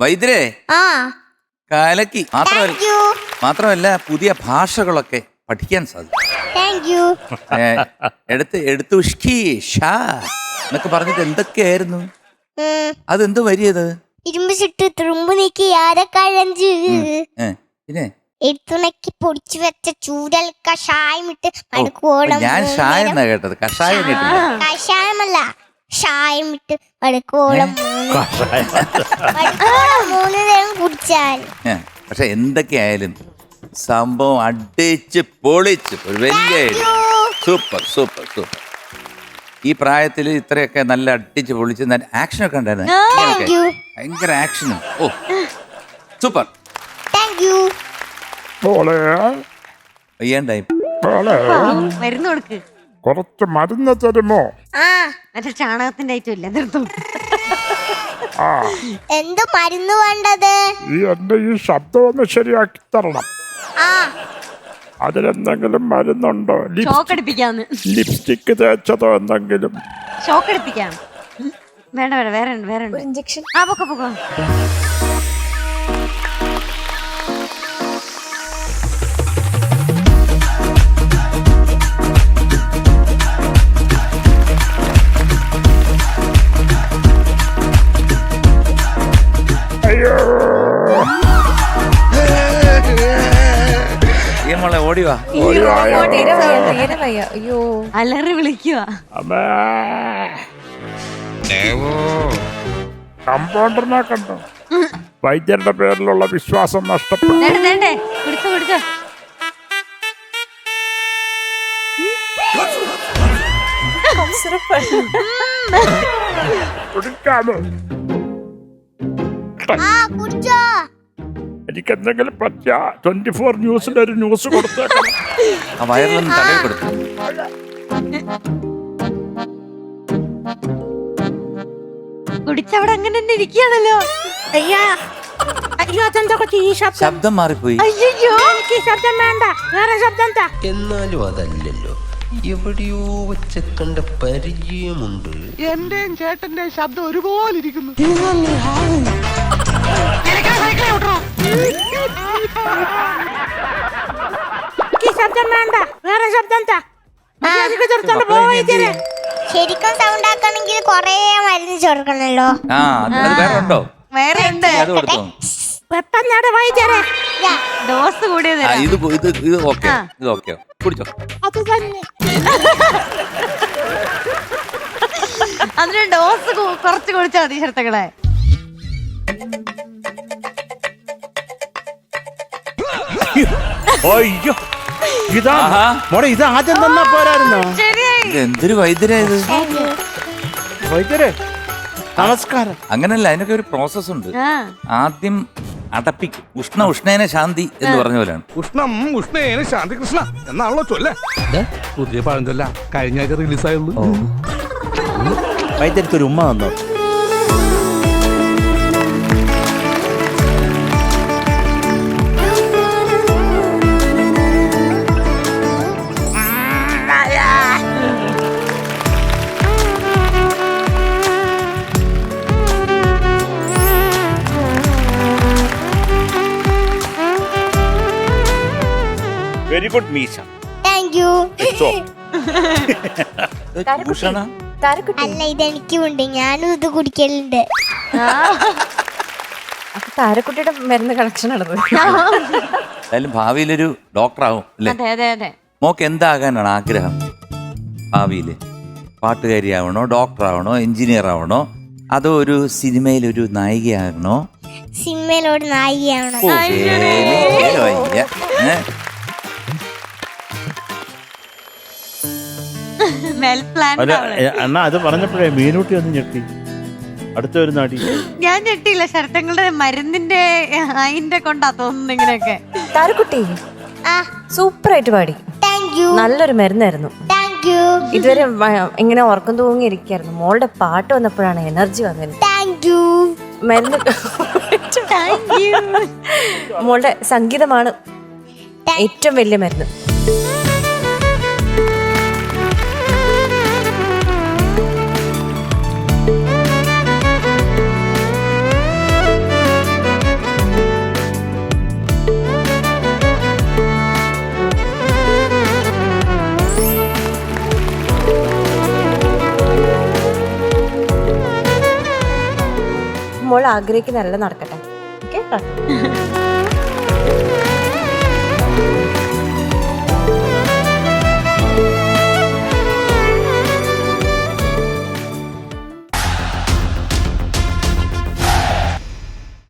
വൈദ്യരെ കാലക്കി മാത്രമല്ല പുതിയ ഭാഷകളൊക്കെ പഠിക്കാൻ സാധിക്കും. എടുത്ത് എന്നൊക്കെ പറഞ്ഞിട്ട് എന്തൊക്കെയായിരുന്നു അതെന്ത് വരിയത്? ഇരുമ്പ് ചുട്ട് തുറുമ്പ് നീക്കി ആരക്കഴഞ്ച് പിന്നെ എടുത്തുണക്കി പൊടിച്ചു വെച്ച ചൂരൽ കഷായം ഇട്ട് മടുക്കോളം. ഞാൻ ഷായം എന്നാ കേട്ടത്, കഷായം കേട്ടില്ല. കഷായമല്ല, ഷായം ഇട്ട് മടുക്കോളം 3 നേരം കുടിച്ചാൽ. പക്ഷെ എന്തൊക്കെയായാലും സംഭവം അടിച്ച് പൊളിച്ച് ഒരു വലിയ സൂപ്പർ സൂപ്പർ സൂപ്പർ. ഈ പ്രായത്തിൽ ഇത്രയൊക്കെ നല്ല അടിച്ച് പൊളിച്ച് ആക്ഷനൊക്കെ ഉണ്ടായിരുന്നു. ഭയങ്കര ആക്ഷനും. ഓ സൂപ്പർ. വയ്യാണ്ടായി മരുന്ന് കൊടുക്ക്. കുറച്ച് മരുന്ന് തരുമോ? മറ്റേ ചാണകത്തിന്റെ ഐറ്റം ഇല്ല, നിർത്തും. എന്ത് മരുന്ന് വേണ്ടത്? എന്റെ ഈ ശബ്ദം ഒന്ന് ശരിയാക്കി തരണം. അതിലെന്തെങ്കിലും മരുന്നുണ്ടോ? ഷോക്കടിപ്പിക്കാന്ന്. ലിപ്സ്റ്റിക് തേച്ചതോ എന്തെങ്കിലും? ഷോക്കടിപ്പിക്കാം. വേണ്ട വേണ്ട, വേറെ വേറെ ഇഞ്ചക്ഷൻ. പൊക്കോ പൊക്കോ. മോളെ ഓടിവാ. അലറി വിളിക്കുക. കമ്പൗണ്ടറിനെ കണ്ടോ? വൈദ്യരുടെ പേരിലുള്ള വിശ്വാസം നഷ്ടപ്പെട്ടു. കുടിച്ചോ കുടിച്ചോ. കുടിക്കാമോ? എനിക്ക് എന്തെങ്കിലും പറ്റിയ 24 ന്യൂസിലൊരു ന്യൂസ് കൊടുത്തേക്കണം. വയറിലൊന്നും തടവി കൊടുത്തു. കുടിച്ചവിടെ അങ്ങനെ തന്നെ ഇരിക്കുകയാണല്ലോ. അയ്യോ അതെന്താ ഈ ശബ്ദം മാറിപ്പോയി. അയ്യോ എനിക്ക് ശബ്ദം വേണ്ട, വേറെ ശബ്ദം എന്താ? എന്നാലും അതല്ലല്ലോ, എവിടെയോ വെച്ച കണ്ട പരിചയമുണ്ട്. എന്റെയും ചേട്ടന്റെ ശബ്ദം ഒരുപോലെ ഇരിക്കുന്നു. ശബ്ദം വേണ്ട, വേറെ ശബ്ദം എന്താ? ശരിക്കും സൗണ്ട് ആക്കണമെങ്കിൽ കൊറേ മരുന്ന് ചേർക്കണല്ലോ. വേറെ ഉണ്ട്. പെട്ടെന്നാടെ വൈദ്യരെ ഡോസ് കൂടിയത്. ഇത് ഓക്കെ കുടിച്ചോ. അത് തന്നെ. അതിന് ഡോസ് കുറച്ച് കുടിച്ചാൽ മതി ശരത്തകളെ. അയ്യോ ഇത് ആദ്യം തന്നാ പോരായിരുന്നോ? എന്തൊരു വൈദ്യരായത്. വൈദ്യരെ നമസ്കാരം. അങ്ങനല്ല, അതിനൊക്കെ ഒരു പ്രോസസ് ഉണ്ട്. ആദ്യം അടപ്പിക്കും. ഉഷ്ണേന ശാന്തി എന്ന് പറഞ്ഞ പോലെയാണ്. ഉഷ്ണം ഉഷ്ണേന ശാന്തി കൃഷ്ണ എന്നാണല്ലോ ചൊല്ലേ. പുതിയ പഴഞ്ചൊല്ല കഴിഞ്ഞ ആഴ്ച റിലീസായുള്ളൂ. വൈദ്യർക്ക് ഒരു ഉമ്മ വന്നോ? വെരി ഗുഡ് മീശ. അല്ല, ഇതെനിക്കുണ്ട്, ഞാനും ഇത് കുടിക്കലുണ്ട്. താരക്കുട്ടിയുടെ മരുന്ന് കളക്ഷൻ നടന്നു. എന്തായാലും ഭാവിയിലൊരു ഡോക്ടറാവും അല്ലേ? അതെ അതെ അതെ. മോക്ക് എന്താകാനാണ് ആഗ്രഹം ഭാവിയില്? പാട്ടുകാരിയാവണോ, ഡോക്ടറാവണോ, എഞ്ചിനീയർ ആവണോ, അതോ ഒരു സിനിമയിലൊരു നായികയാകണോ? സിനിമയിലോട് നായികയാവണം. അണ്ണാ അത് പറഞ്ഞപ്പോഴേ മീനൂട്ടി ഒന്ന് ഞെട്ടി. അടുത്ത ഒരു നാടി ഞാൻ ഞെട്ടിയില്ല. ശരത്തങ്ങളുടെ മരുന്നിന്റെ അതിന്റെ കൊണ്ടാ തോന്നുന്നു ഇങ്ങനെയൊക്കെ. താരക്കുട്ടി സൂപ്പറായിട്ട് പാടി. നല്ലൊരു മരുന്നായിരുന്നു. ഇതുവരെ ഇങ്ങനെ ഉറക്കം തൂങ്ങിയിരിക്കായിരുന്നു. മോളുടെ പാട്ട് വന്നപ്പോഴാണ് എനർജി വന്നത്. മരുന്ന് മോളുടെ സംഗീതമാണ് ഏറ്റവും വലിയ മരുന്ന്. ആഗ്രഹിക്കുന്ന എല്ലാം നടക്കട്ടെ. ഓക്കെ.